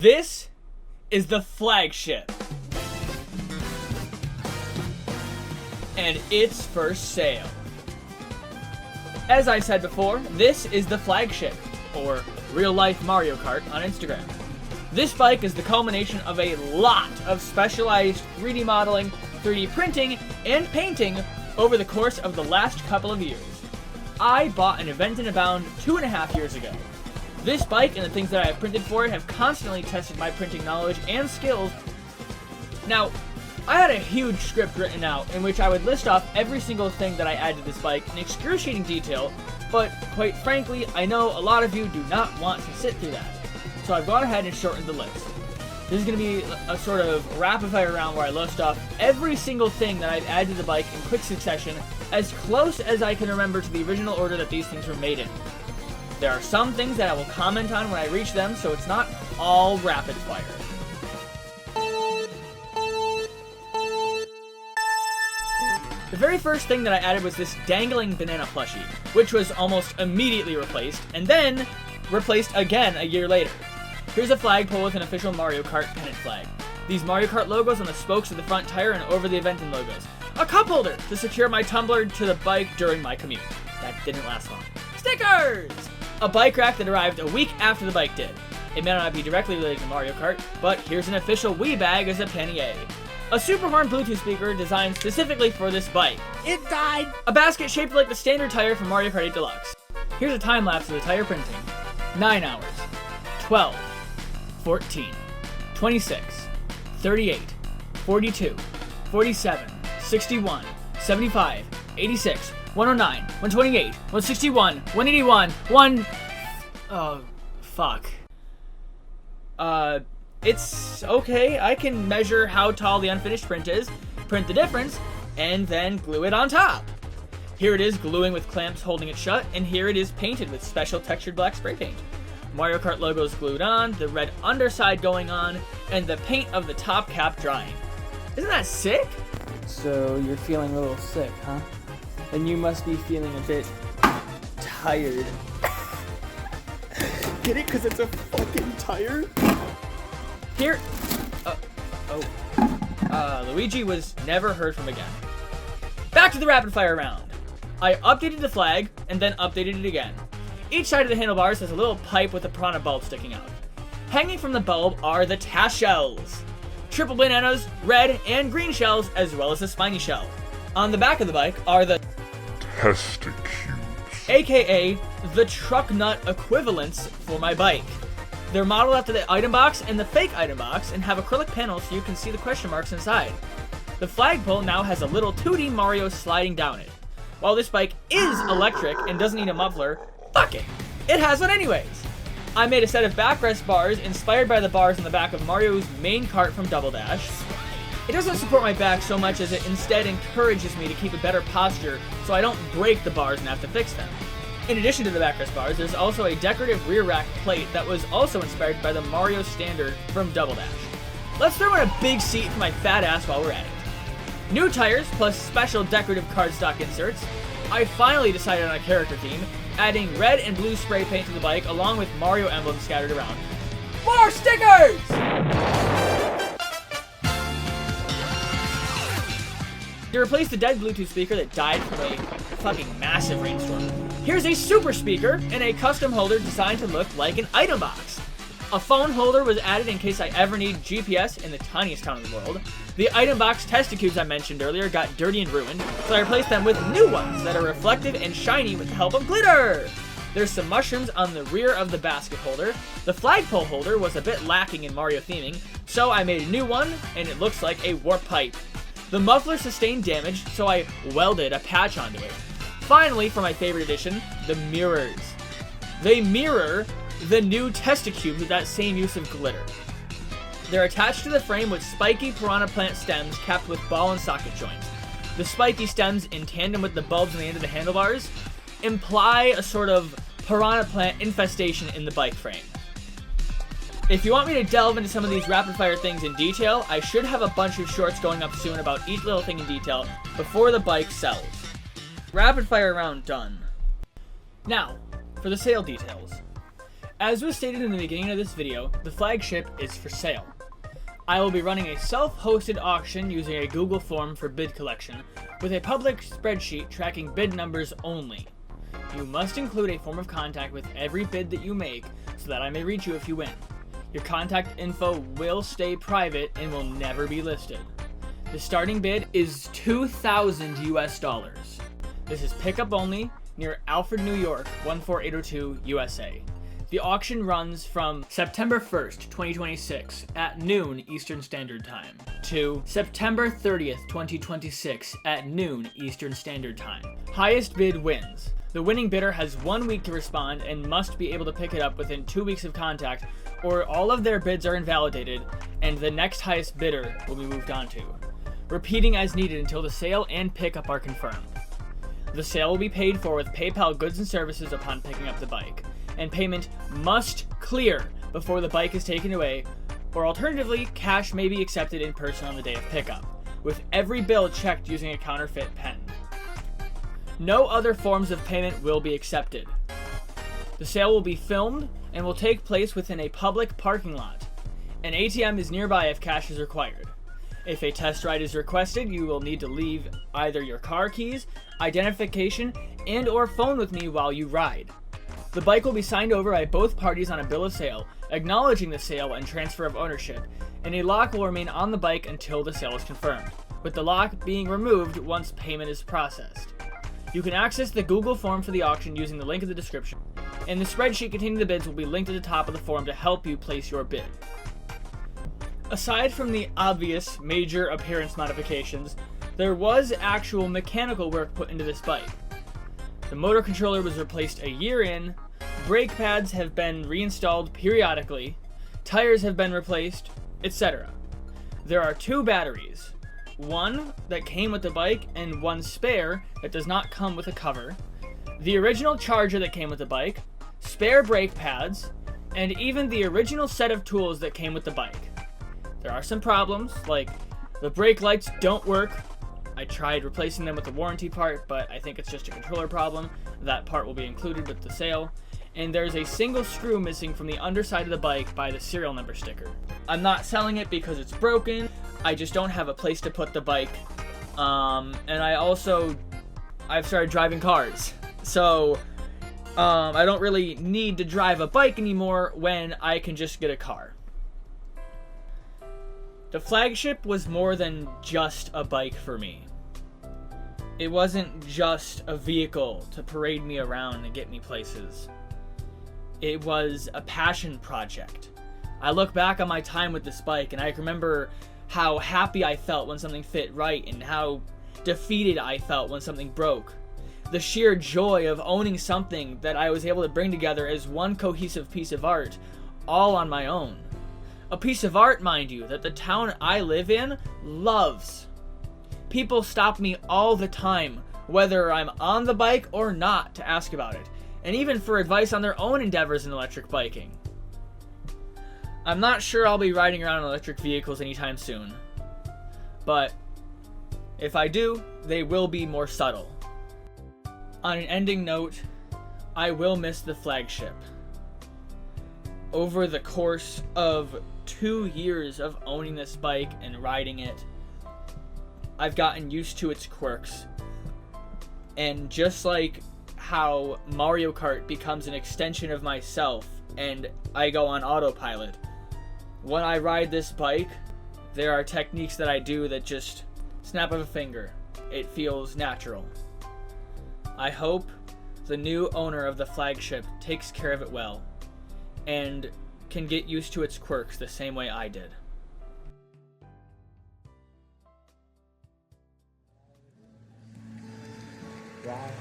This is the flagship. And it's for sale. As I said before, this is the flagship, or real life Mario Kart on Instagram. This bike is the culmination of a lot of specialized 3D modeling, 3D printing, and painting over the course of the last couple of years. I bought an Aventon Abound 2.5 years ago. This bike and the things that I have printed for it have constantly tested my printing knowledge and skills. Now, I had a huge script written out in which I would list off every single thing that I add to this bike in excruciating detail, but quite frankly, I know a lot of you do not want to sit through that. So I've gone ahead and shortened the list. This is going to be a sort of rapid fire round where I list off every single thing that I've added to the bike in quick succession, as close as I can remember to the original order that these things were made in. There are some things that I will comment on when I reach them, so it's not all rapid fire. The very first thing that I added was this dangling banana plushie, which was almost immediately replaced, and then replaced again a year later. Here's a flagpole with an official Mario Kart pennant flag. These Mario Kart logos on the spokes of the front tire and over the Aventon logos. A cup holder to secure my tumbler to the bike during my commute. That didn't last long. Stickers! A bike rack that arrived a week after the bike did. It may not be directly related to Mario Kart, but here's an official Wii bag as a pannier. A super horn Bluetooth speaker designed specifically for this bike. It died! A basket shaped like the standard tire from Mario Kart 8 Deluxe. Here's a time lapse of the tire printing. 9 hours. 12. 14. 26. 38. 42. 47. 61. 75. 86. 109, 128, 161, 181, 1... Oh, fuck. It's okay. I can measure how tall the unfinished print is, print the difference, and then glue it on top. Here it is gluing with clamps holding it shut, and here it is painted with special textured black spray paint. Mario Kart logos glued on, the red underside going on, and the paint of the top cap drying. Isn't that sick? So you're feeling a little sick, huh? And you must be feeling a bit tired. Get it? Because it's a fucking tire? Here... Luigi was never heard from again. Back to the rapid fire round. I updated the flag, and then updated it again. Each side of the handlebars has a little pipe with a piranha bulb sticking out. Hanging from the bulb are the tash shells. Triple bananas, red and green shells, as well as a spiny shell. On the back of the bike are the Testicubes, aka the truck nut equivalents for my bike. They're modeled after the item box and the fake item box and have acrylic panels so you can see the question marks inside. The flagpole now has a little 2D Mario sliding down it. While this bike is electric and doesn't need a muffler, fuck it, it has one anyways. I made a set of backrest bars inspired by the bars on the back of Mario's main cart from Double Dash. It doesn't support my back so much as it instead encourages me to keep a better posture so I don't break the bars and have to fix them. In addition to the backrest bars, there's also a decorative rear rack plate that was also inspired by the Mario standard from Double Dash. Let's throw in a big seat for my fat ass while we're at it. New tires plus special decorative cardstock inserts. I finally decided on a character theme, adding red and blue spray paint to the bike along with Mario emblems scattered around. More stickers! To replace the dead Bluetooth speaker that died from a fucking massive rainstorm, here's a super speaker and a custom holder designed to look like an item box. A phone holder was added in case I ever need GPS in the tiniest town in the world. The item box testicubes I mentioned earlier got dirty and ruined, so I replaced them with new ones that are reflective and shiny with the help of glitter. There's some mushrooms on the rear of the basket holder. The flagpole holder was a bit lacking in Mario theming, so I made a new one and it looks like a warp pipe. The muffler sustained damage, so I welded a patch onto it. Finally, for my favorite addition, the mirrors. They mirror the new testicubes with that same use of glitter. They're attached to the frame with spiky piranha plant stems capped with ball and socket joints. The spiky stems, in tandem with the bulbs on the end of the handlebars, imply a sort of piranha plant infestation in the bike frame. If you want me to delve into some of these rapid fire things in detail, I should have a bunch of shorts going up soon about each little thing in detail before the bike sells. Rapid fire round done. Now, for the sale details. As was stated in the beginning of this video, the flagship is for sale. I will be running a self-hosted auction using a Google form for bid collection, with a public spreadsheet tracking bid numbers only. You must include a form of contact with every bid that you make so that I may reach you if you win. Your contact info will stay private and will never be listed. The starting bid is $2,000 US. This is pickup only near Alfred, New York, 14802 USA. The auction runs from September 1st, 2026 at noon Eastern Standard Time to September 30th, 2026 at noon Eastern Standard Time. Highest bid wins. The winning bidder has 1 week to respond and must be able to pick it up within 2 weeks of contact, or all of their bids are invalidated and the next highest bidder will be moved on to, repeating as needed until the sale and pickup are confirmed. The sale will be paid for with PayPal goods and services upon picking up the bike, and payment must clear before the bike is taken away, or alternatively, cash may be accepted in person on the day of pickup, with every bill checked using a counterfeit pen. No other forms of payment will be accepted. The sale will be filmed and will take place within a public parking lot. An ATM is nearby if cash is required. If a test ride is requested, you will need to leave either your car keys, identification, and/or phone with me while you ride. The bike will be signed over by both parties on a bill of sale, acknowledging the sale and transfer of ownership, and a lock will remain on the bike until the sale is confirmed, with the lock being removed once payment is processed. You can access the Google form for the auction using the link in the description, and the spreadsheet containing the bids will be linked at the top of the form to help you place your bid. Aside from the obvious major appearance modifications, there was actual mechanical work put into this bike. The motor controller was replaced a year in, brake pads have been reinstalled periodically, tires have been replaced, etc. There are 2 batteries, one that came with the bike and one spare that does not come with a cover, the original charger that came with the bike, spare brake pads, and even the original set of tools that came with the bike. There are some problems, like the brake lights don't work. I tried replacing them with the warranty part, but I think it's just a controller problem. That part will be included with the sale. And there's a single screw missing from the underside of the bike by the serial number sticker. I'm not selling it because it's broken. I just don't have a place to put the bike. And I've started driving cars. So, I don't really need to drive a bike anymore when I can just get a car. The flagship was more than just a bike for me. It wasn't just a vehicle to parade me around and get me places. It was a passion project. I look back on my time with this bike and I remember how happy I felt when something fit right and how defeated I felt when something broke. The sheer joy of owning something that I was able to bring together as one cohesive piece of art, all on my own. A piece of art, mind you, that the town I live in loves. People stop me all the time, whether I'm on the bike or not, to ask about it, and even for advice on their own endeavors in electric biking. I'm not sure I'll be riding around in electric vehicles anytime soon, but if I do, they will be more subtle. On an ending note, I will miss the flagship. Over the course of 2 years of owning this bike and riding it, I've gotten used to its quirks. And just like how Mario Kart becomes an extension of myself and I go on autopilot, when I ride this bike, there are techniques that I do that just snap of a finger. It feels natural. I hope the new owner of the flagship takes care of it well and can get used to its quirks the same way I did. Right.